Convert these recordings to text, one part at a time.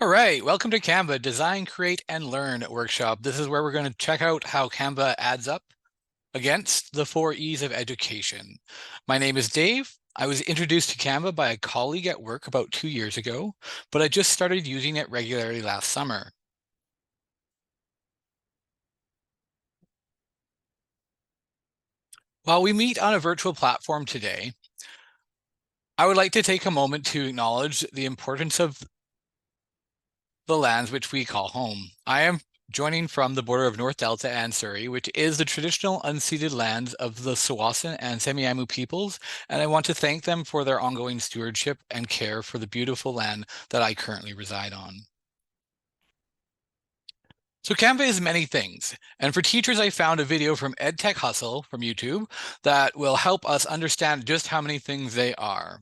All right, welcome to Canva Design, Create, and Learn workshop. This is where we're going to check out how Canva adds up against the 4 E's of education. My name is Dave. I was introduced to Canva by a colleague at work about 2 years ago, but I just started using it regularly last summer. While we meet on a virtual platform today, I would like to take a moment to acknowledge the importance of the lands which we call home. I am joining from the border of North Delta and Surrey, which is the traditional unceded lands of the Tsawwassen and Semiahmoo peoples, and I want to thank them for their ongoing stewardship and care for the beautiful land that I currently reside on. So Canva is many things, and for teachers, I found a video from EdTech Hustle from YouTube that will help us understand just how many things they are.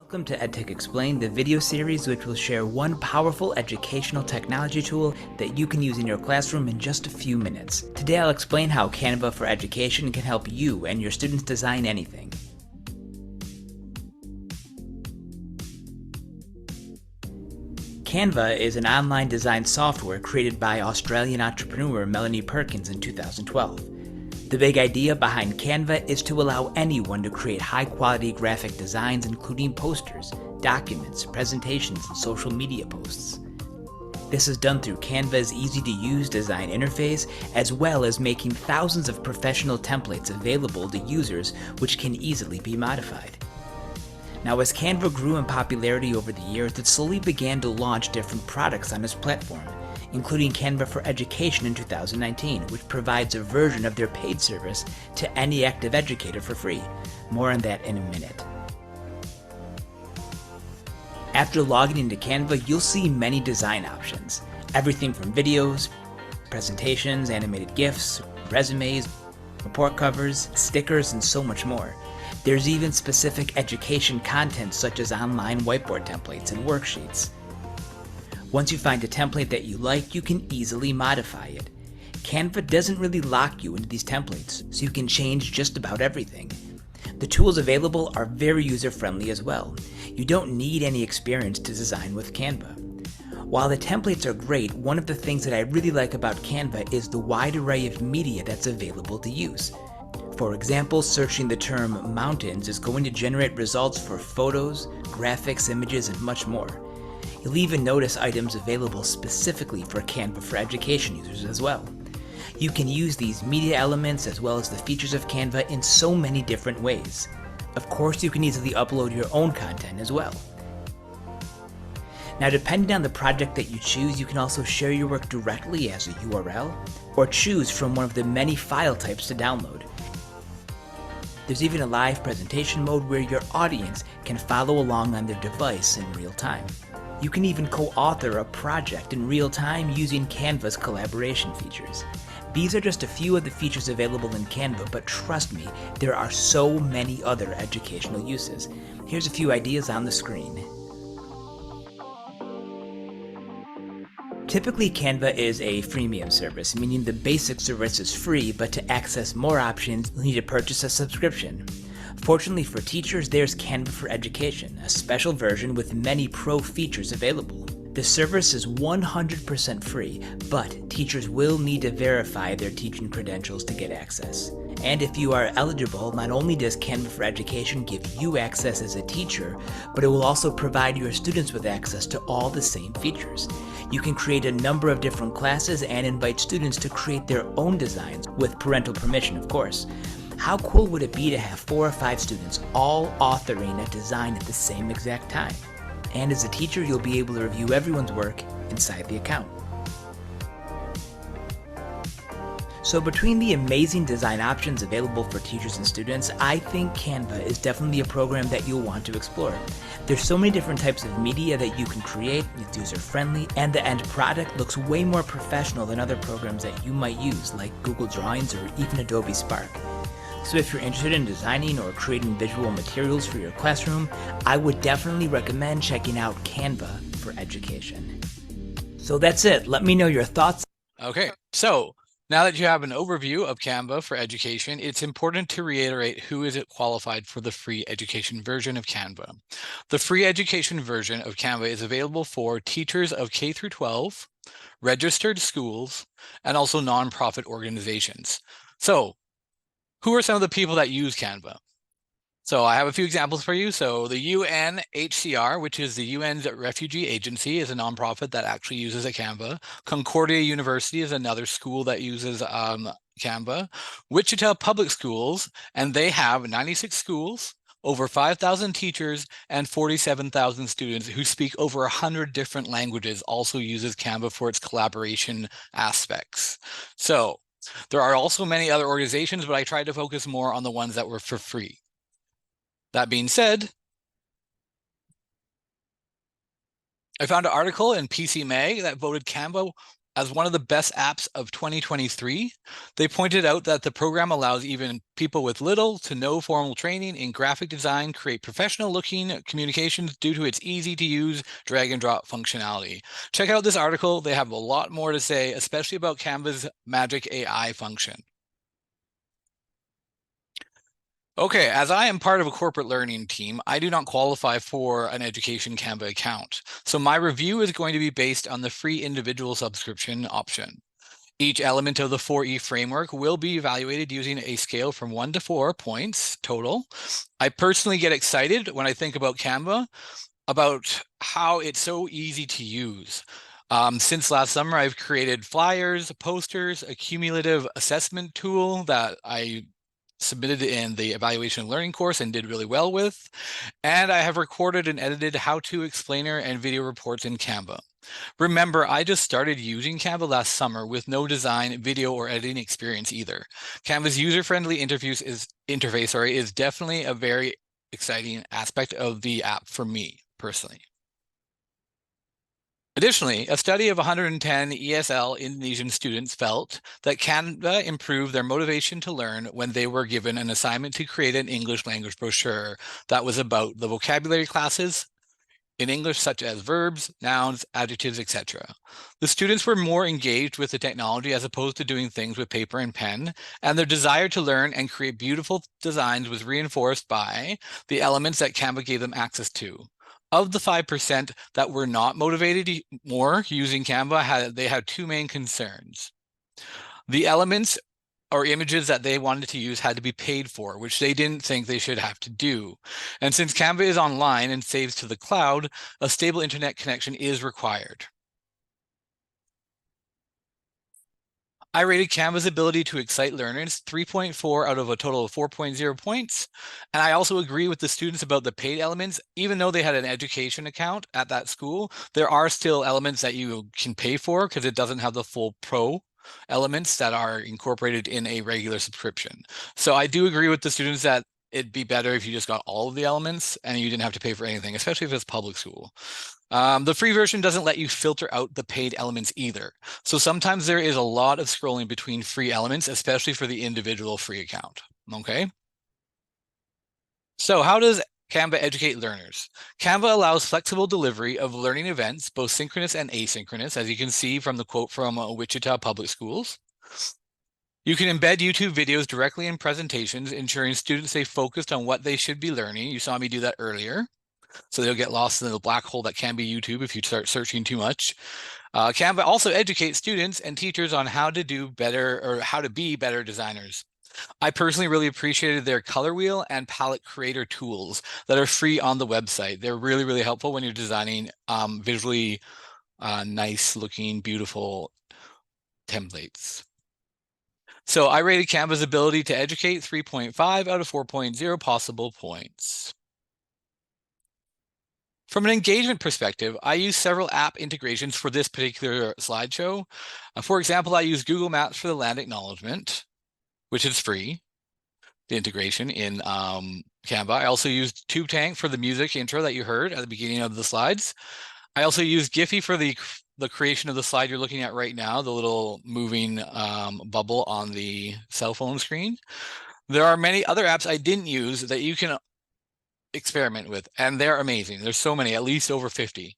Welcome to EdTech Explained, the video series which will share one powerful educational technology tool that you can use in your classroom in just a few minutes. Today I'll explain how Canva for Education can help you and your students design anything. Canva is an online design software created by Australian entrepreneur Melanie Perkins in 2012. The big idea behind Canva is to allow anyone to create high-quality graphic designs including posters, documents, presentations, and social media posts. This is done through Canva's easy-to-use design interface, as well as making thousands of professional templates available to users which can easily be modified. Now, as Canva grew in popularity over the years, it slowly began to launch different products on its platform, including Canva for Education in 2019, which provides a version of their paid service to any active educator for free. More on that in a minute. After logging into Canva, you'll see many design options. Everything from videos, presentations, animated GIFs, resumes, report covers, stickers, and so much more. There's even specific education content such as online whiteboard templates and worksheets. Once you find a template that you like, you can easily modify it. Canva doesn't really lock you into these templates, so you can change just about everything. The tools available are very user-friendly as well. You don't need any experience to design with Canva. While the templates are great, one of the things that I really like about Canva is the wide array of media that's available to use. For example, searching the term mountains is going to generate results for photos, graphics, images, and much more. You'll even notice items available specifically for Canva for Education users as well. You can use these media elements as well as the features of Canva in so many different ways. Of course, you can easily upload your own content as well. Now, depending on the project that you choose, you can also share your work directly as a URL, or choose from one of the many file types to download. There's even a live presentation mode where your audience can follow along on their device in real time. You can even co-author a project in real time using Canva's collaboration features. These are just a few of the features available in Canva, but trust me, there are so many other educational uses. Here's a few ideas on the screen. Typically, Canva is a freemium service, meaning the basic service is free, but to access more options, you'll need to purchase a subscription. Fortunately for teachers, there's Canva for Education, a special version with many pro features available. The service is 100% free, but teachers will need to verify their teaching credentials to get access. And if you are eligible, not only does Canva for Education give you access as a teacher, but it will also provide your students with access to all the same features. You can create a number of different classes and invite students to create their own designs, with parental permission, of course. How cool would it be to have 4 or 5 students all authoring a design at the same exact time? And as a teacher, you'll be able to review everyone's work inside the account. So between the amazing design options available for teachers and students, I think Canva is definitely a program that you'll want to explore. There's so many different types of media that you can create, it's user-friendly, and the end product looks way more professional than other programs that you might use, like Google Drawings or even Adobe Spark. So if you're interested in designing or creating visual materials for your classroom, I would definitely recommend checking out Canva for Education. So that's it. Let me know your thoughts. Okay, so Now that you have an overview of Canva for education, it's important to reiterate who is qualified for the free education version of Canva. The free education version of Canva is available for teachers of K through 12, registered schools, and also nonprofit organizations. So, who are some of the people that use Canva? So I have a few examples for you. So the UNHCR, which is the UN's refugee agency, is a nonprofit that actually uses a Canva. Concordia University is another school that uses Canva. Wichita Public Schools, and they have 96 schools, over 5,000 teachers, and 47,000 students who speak over 100 different languages, also uses Canva for its collaboration aspects. So there are also many other organizations, but I tried to focus more on the ones that were for free. That being said, I found an article in PC Mag that voted Canva as one of the best apps of 2023. They pointed out that the program allows even people with little to no formal training in graphic design create professional looking communications due to its easy to use drag and drop functionality. Check out this article. They have a lot more to say, especially about Canva's magic AI function. Okay, as I am part of a corporate learning team, I do not qualify for an education Canva account. So my review is going to be based on the free individual subscription option. Each element of the 4E framework will be evaluated using a scale from 1 to 4 points total. I personally get excited when I think about Canva, about how it's so easy to use. Since last summer, I've created flyers, posters, a cumulative assessment tool that I submitted in the evaluation and learning course and did really well with. And I have recorded and edited how-to explainer and video reports in Canva. Remember, I just started using Canva last summer with no design, video, or editing experience either. Canva's user-friendly interface is definitely a very exciting aspect of the app for me personally. Additionally, a study of 110 ESL Indonesian students felt that Canva improved their motivation to learn when they were given an assignment to create an English language brochure that was about the vocabulary classes in English, such as verbs, nouns, adjectives, etc. The students were more engaged with the technology as opposed to doing things with paper and pen, and their desire to learn and create beautiful designs was reinforced by the elements that Canva gave them access to. Of the 5% that were not motivated more using Canva, they had two main concerns. The elements or images that they wanted to use had to be paid for, which they didn't think they should have to do. And since Canva is online and saves to the cloud, a stable internet connection is required. I rated Canva's ability to excite learners 3.4 out of a total of 4.0 points. And I also agree with the students about the paid elements. Even though they had an education account at that school, there are still elements that you can pay for because it doesn't have the full pro elements that are incorporated in a regular subscription. So I do agree with the students that it'd be better if you just got all of the elements and you didn't have to pay for anything, especially if it's public school. The free version doesn't let you filter out the paid elements either. So sometimes there is a lot of scrolling between free elements, especially for the individual free account, okay? So how does Canva educate learners? Canva allows flexible delivery of learning events, both synchronous and asynchronous, as you can see from the quote from Wichita Public Schools. You can embed YouTube videos directly in presentations, ensuring students stay focused on what they should be learning. You saw me do that earlier. So they'll get lost in the black hole that can be YouTube if you start searching too much. Canva also educates students and teachers on how to do better or how to be better designers. I personally really appreciated their color wheel and palette creator tools that are free on the website. They're really, really helpful when you're designing visually nice looking, beautiful templates. So I rated Canva's ability to educate 3.5 out of 4.0 possible points. From an engagement perspective, I use several app integrations for this particular slideshow. For example, I use Google Maps for the land acknowledgement, which is free, the integration in Canva. I also used TubeTank for the music intro that you heard at the beginning of the slides. I also used Giphy for the creation of the slide you're looking at right now, the little moving bubble on the cell phone screen. There are many other apps I didn't use that you can experiment with, and they're amazing. There's so many, at least over 50.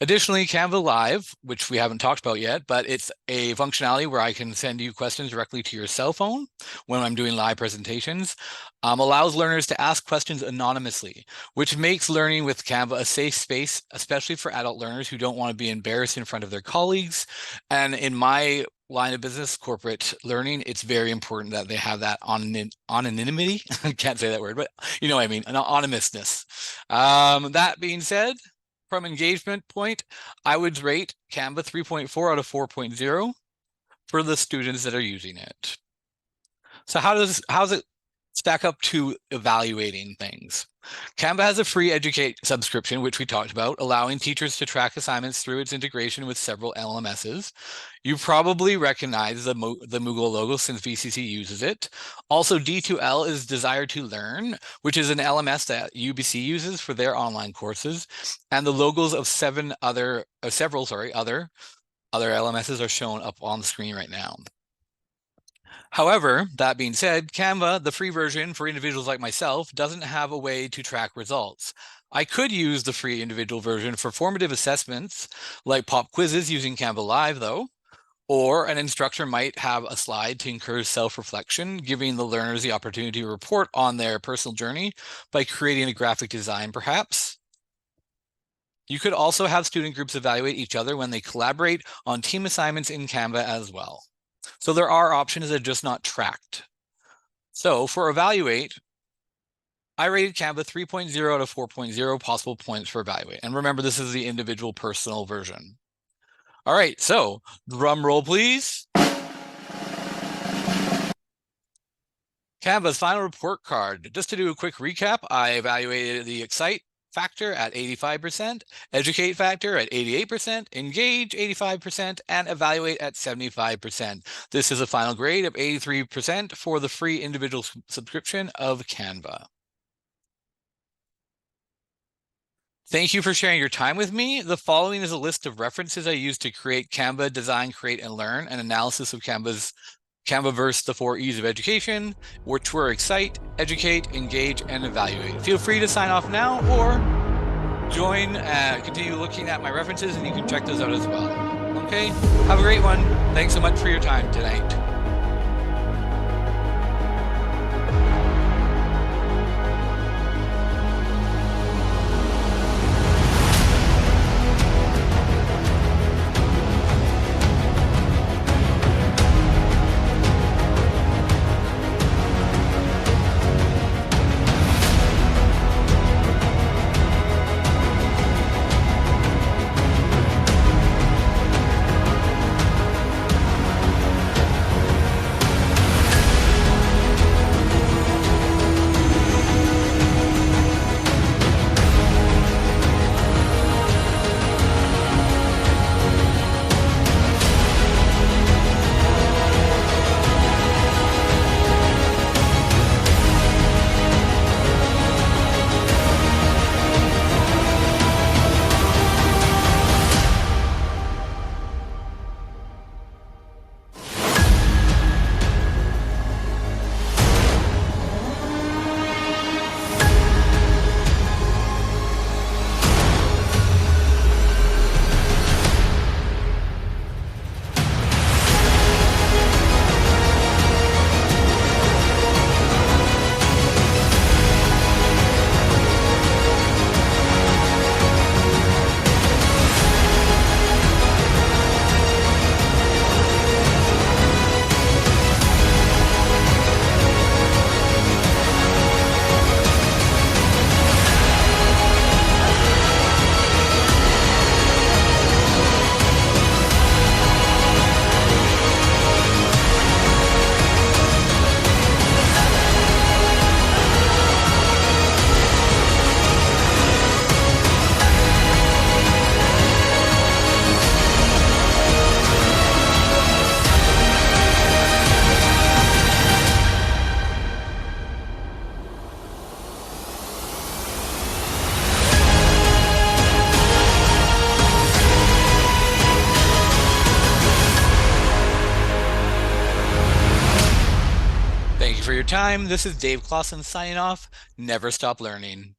Additionally, Canva Live, which we haven't talked about yet, but it's a functionality where I can send you questions directly to your cell phone when I'm doing live presentations, allows learners to ask questions anonymously, which makes learning with Canva a safe space, especially for adult learners who don't want to be embarrassed in front of their colleagues. And in my line of business, corporate learning, it's very important that they have that anonymity. I can't say that word, but you know what I mean, an anonymousness. That being said, from engagement point, I would rate Canva 3.4 out of 4.0 for the students that are using it. So how's it stack up to evaluating things? Canva has a free Educate subscription, which we talked about, allowing teachers to track assignments through its integration with several LMSs. You probably recognize the Moogle logo since VCC uses it. Also, D2L is Desire to Learn, which is an LMS that UBC uses for their online courses. And the logos of several other LMSs are shown up on the screen right now. However, that being said, Canva, the free version for individuals like myself, doesn't have a way to track results. I could use the free individual version for formative assessments like pop quizzes using Canva Live though, or an instructor might have a slide to encourage self-reflection, giving the learners the opportunity to report on their personal journey by creating a graphic design perhaps. You could also have student groups evaluate each other when they collaborate on team assignments in Canva as well. So there are options that are just not tracked. So for evaluate, I rated Canva 3.0 out of 4.0 possible points for evaluate. And remember, this is the individual personal version. All right, so drum roll, please. Canva's final report card. Just to do a quick recap, I evaluated the Excite factor at 85%, Educate factor at 88%, Engage 85%, and Evaluate at 75%. This is a final grade of 83% for the free individual subscription of Canva. Thank you for sharing your time with me. The following is a list of references I used to create Canva, design, create, and learn, an analysis of Canvaverse, the 4 E's of education, which were Excite, Educate, Engage, and Evaluate. Feel free to sign off now or continue looking at my references and you can check those out as well. Okay, have a great one. Thanks so much for your time tonight. For your time. This is Dave Clausen signing off. Never stop learning.